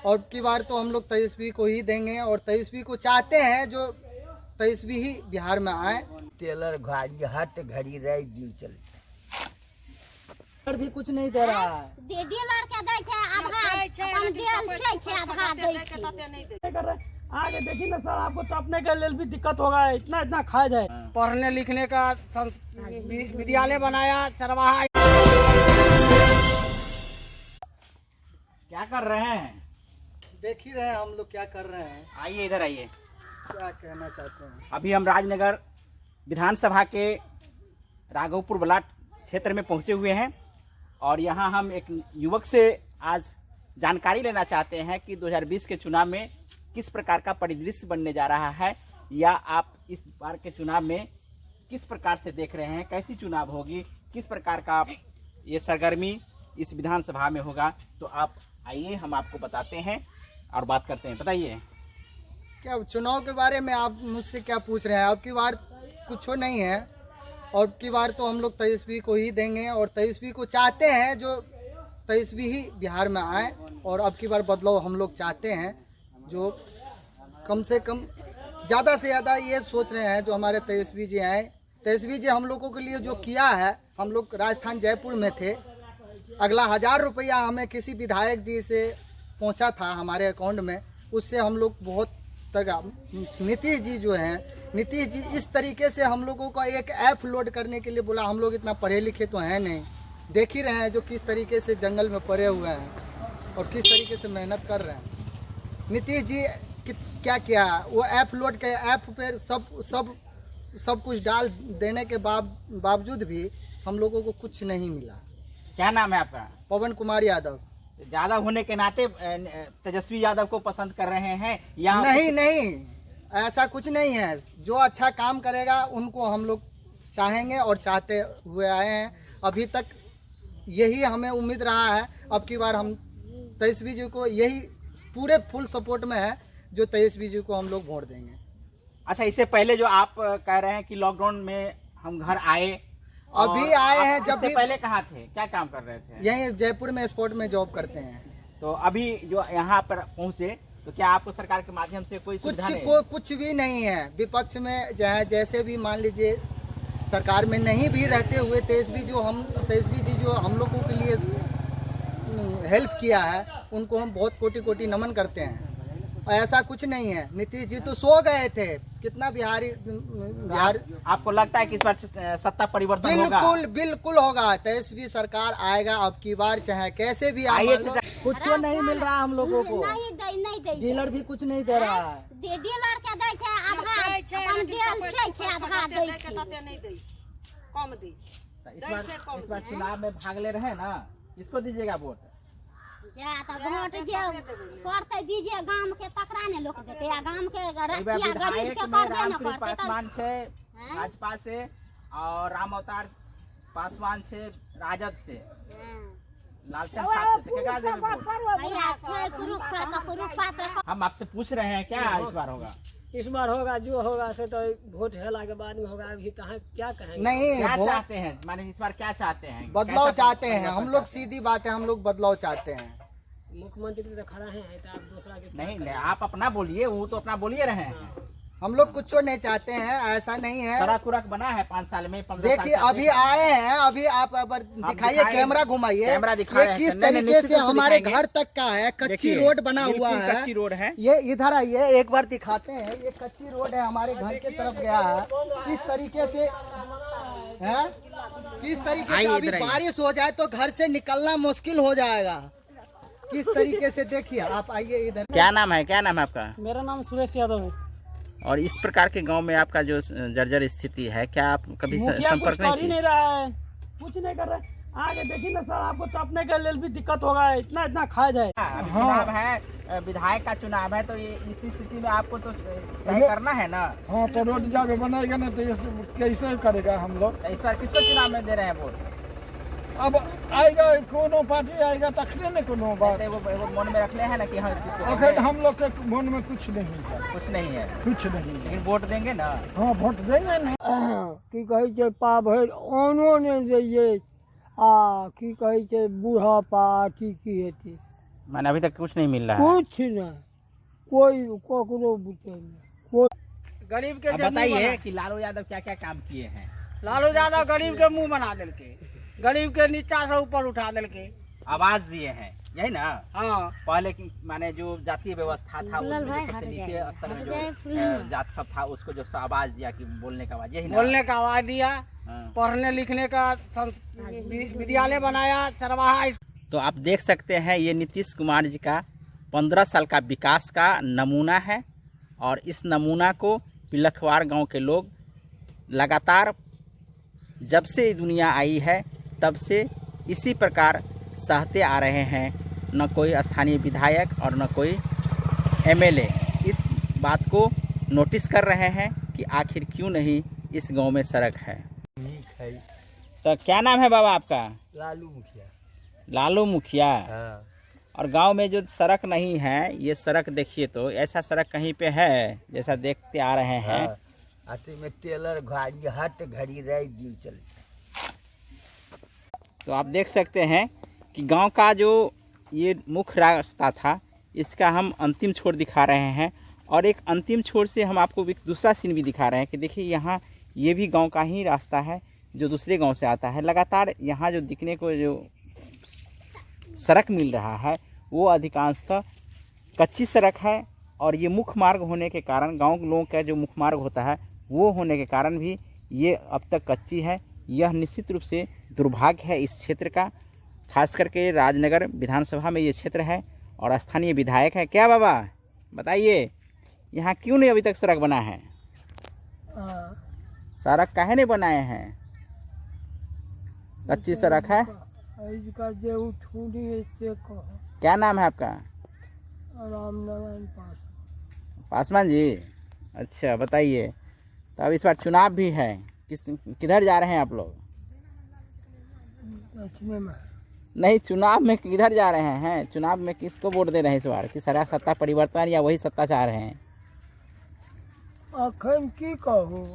और अब की बार तो हम लोग तेजस्वी को ही देंगे और तेजस्वी को चाहते हैं जो तेजस्वी ही बिहार में आए। टेलर घड़ी हट घड़ी रह जी चल भी कुछ नहीं दे रहा है। डीलर के दै छै आधा अपन जेल छै आधा दै छै। आगे देखिए ना सर, आपको टपने के लिए भी दिक्कत होगा, इतना इतना खा जाए। पढ़ने लिखने का विद्यालय बनाया, चरवाहा। क्या कर रहे हैं? देख ही रहे हैं हम लोग क्या कर रहे हैं। आइए इधर आइए। क्या कहना चाहते हैं? अभी हम राजनगर विधानसभा के राघवपुर ब्लॉक क्षेत्र में पहुंचे हुए हैं और यहां हम एक युवक से आज जानकारी लेना चाहते हैं कि 2020 के चुनाव में किस प्रकार का परिदृश्य बनने जा रहा है, या आप इस बार के चुनाव में किस प्रकार से देख रहे हैं, कैसी चुनाव होगी, किस प्रकार का ये सरगर्मी इस विधानसभा में होगा। तो आप आइए, हम आपको बताते हैं और बात करते हैं। बताइए क्या चुनाव के बारे में आप मुझसे क्या पूछ रहे हैं? अब की बार कुछ नहीं है और अब की बार तो हम लोग तेजस्वी को ही देंगे और तेजस्वी को चाहते हैं जो तेजस्वी ही बिहार में आए। और अब की बार बदलाव हम लोग चाहते हैं, जो कम से कम ज़्यादा से ज़्यादा ये सोच रहे हैं जो हमारे तेजस्वी जी आए। तेजस्वी जी हम लोगों के लिए जो किया है, हम लोग राजस्थान जयपुर में थे, अगला 1000 रुपया हमें किसी विधायक जी से पहुंचा था हमारे अकाउंट में, उससे हम लोग बहुत नीतीश जी जो हैं, नीतीश जी इस तरीके से हम लोगों का एक ऐप लोड करने के लिए बोला। हम लोग इतना पढ़े लिखे तो हैं नहीं, देख ही रहे हैं जो किस तरीके से जंगल में पड़े हुए हैं और किस तरीके से मेहनत कर रहे हैं। नीतीश जी क्या किया, वो ऐप लोड के ऐप पर सब कुछ डाल देने के बावजूद भी हम लोगों को कुछ नहीं मिला। क्या नाम है आपका? पवन कुमार यादव। ज्यादा होने के नाते तेजस्वी यादव को पसंद कर रहे हैं या नहीं, ऐसा कुछ नहीं है। जो अच्छा काम करेगा उनको हम लोग चाहेंगे और चाहते हुए आए हैं। अभी तक यही हमें उम्मीद रहा है। अब की बार हम तेजस्वी जी को यही पूरे फुल सपोर्ट में है, जो तेजस्वी जी को हम लोग वोट देंगे। अच्छा, इससे पहले जो आप कह रहे हैं कि लॉकडाउन में हम घर आए, अभी आए हैं, जब भी पहले कहाँ थे, क्या काम कर रहे थे? यहीं जयपुर में स्पोर्ट में जॉब करते हैं। तो अभी जो यहाँ पर पहुँचे, तो क्या आपको सरकार के माध्यम से कोई सुविधा नहीं? कुछ भी नहीं है। विपक्ष में जैसे भी मान लीजिए सरकार में नहीं भी रहते हुए तेजस्वी जी जो हम लोगों के लिए हेल्प किया है, उनको हम बहुत कोटि नमन करते हैं। ऐसा कुछ नहीं है। नीतीश जी तो सो गए थे, कितना बिहार आपको लगता है कि इस बार सत्ता परिवर्तन होगा? बिल्कुल होगा। तेजस्वी सरकार आएगा अब की बार, चाहे कैसे भी आए। कुछ नहीं मिल रहा हम लोगों को, डीलर भी कुछ नहीं दे रहा है। डीलर के दै छै आधा अपन जेल छै आधा दै छै, कम दै छै। इस बार चुनाव में भाग ले रहे हैं ना, इसको दीजिएगा वोट? या तो वोट जे करते दीजिए, गांव के तकरा ने लोग देते, या गांव के रखिया गरीब के कर दे न करते। पासवान छे भाजपा से और राम अवतार पासवान छे राजद से, लालचंद साहब से केकरा देबे वोट? हम आपसे पूछ रहे हैं क्या इस बार होगा? इस बार होगा, जो होगा से तो वोट हेला के बाद में होगा। अभी कहाँ क्या कहेंगे? नहीं, क्या चाहते हैं, माने इस बार क्या चाहते हैं? बदलाव चाहते हैं हम लोग, सीधी बात है, हम लोग बदलाव चाहते हैं। मुख्यमंत्री तो खड़ा है तो आप दूसरा के नहीं, आप अपना बोलिए, वो तो अपना बोलिए रहे हैं। हम लोग कुछ नहीं चाहते हैं, ऐसा नहीं है। सड़क उड़क बना है 5 साल में, 15 देखिए अभी आए हैं, अभी आप दिखाइए, कैमरा घुमाइए, कैमरा दिखाइए किस तरीके से हमारे घर तक का है। कच्ची रोड बना हुआ है, कच्ची रोड है। ये इधर आइए, एक बार दिखाते हैं। ये कच्ची रोड है, हमारे घर के तरफ गया है। किस तरीके से है, किस तरीके से अभी बारिश हो जाए तो घर से निकलना मुश्किल हो जाएगा। किस तरीके से देखिए, आप आइए इधर। क्या नाम है आपका? मेरा नाम सुरेश यादव है। और इस प्रकार के गांव में आपका जो जर्जर स्थिति है, क्या आप कभी संपर्क नहीं रहा है, कुछ नहीं कर रहे। आगे देखिए ना सर, आपको टपने के लिए भी दिक्कत होगा, इतना इतना खा जाए। चुनाव है, विधायक का चुनाव है, तो ये इसी स्थिति में आपको तो तय करना है ना। हाँ, तो रोड जब बनाएगा ना तो कैसे करेगा हम लोग? इस बार किसको चुनाव में दे रहे हैं वोट? अब आएगा कोनो पार्टी आएगा तखने न कोनो बात। वो मन में रख ले है ना कि हाँ किसको अगर हम लोग के मन में कुछ नहीं है, कुछ नहीं है, कुछ नहीं, लेकिन वोट देंगे ना। हाँ, वोट देंगे ना। की कहे छै पा भर ओनो ने दैये, आ की कहे छै बूढ़ा पा की हेतै, मैंने अभी तक कुछ नहीं मिल रहा है। कुछ नहीं, कोई कोकरो बुते नहीं, कोई गरीब के अब जमीन बताइए बना। कि लालू यादव क्या क्या काम किए हैं। लालू यादव गरीब के मुंह बना दिलके, गरीब के नीचा से ऊपर उठा दिलके। आवाज दिए हैं, यही ना। हाँ, पहले की माने जो जातीय व्यवस्था था उसमें जो सबसे नीचे स्तर में जो जात सब था उसको जो आवाज दिया कि बोलने का आवाज, यही ना। बोलने का आवाज दिया, हाँ। पढ़ने लिखने का विद्यालय बनाया, चरवाहा। तो आप देख सकते हैं ये नीतीश कुमार जी का 15 साल का विकास का नमूना है। और इस नमूना को पिलखवाड़ गांव के लोग लगातार जब से दुनिया आई है तब से इसी प्रकार सहते आ रहे हैं। न कोई स्थानीय विधायक और न कोई एमएलए इस बात को नोटिस कर रहे हैं कि आखिर क्यों नहीं इस गांव में सड़क है। तो क्या नाम है बाबा आपका? लालू मुखिया। लालू मुखिया। हाँ। और गांव में जो सड़क नहीं है, ये सड़क देखिए तो ऐसा सड़क कहीं पे है जैसा देखते आ रहे हैं। आते में टेलर घाड़ी हट घड़ी रह दी चले। तो आप देख सकते हैं कि गांव का जो ये मुख्य रास्ता था इसका हम अंतिम छोर दिखा रहे हैं। और एक अंतिम छोर से हम आपको एक दूसरा सीन भी दिखा रहे हैं कि देखिए यहाँ ये भी गांव का ही रास्ता है जो दूसरे गांव से आता है। लगातार यहाँ जो दिखने को जो सड़क मिल रहा है वो अधिकांशतः कच्ची सड़क है। और ये मुख्य मार्ग होने के कारण, गांव के लोगों का जो मुख्य मार्ग होता है वो होने के कारण भी ये अब तक कच्ची है। यह निश्चित रूप से दुर्भाग्य है इस क्षेत्र का। खास करके राजनगर विधानसभा में ये क्षेत्र है और स्थानीय विधायक है। क्या बाबा बताइए, यहाँ क्यों नहीं अभी तक सड़क बना है? सड़क काहे नहीं बनाए हैं? कच्ची सड़क है। क्या नाम है आपका? रामनारायण पासवान जी। अच्छा बताइए, तो अब इस बार चुनाव भी है, किधर जा रहे हैं आप लोग? में नहीं, चुनाव में किधर जा रहे हैं? चुनाव में किसको वोट दे रहे हैं इस बार? कि सारा सत्ता परिवर्तन या वही सत्ता चाह रहे हैं? अखन की कहूँ,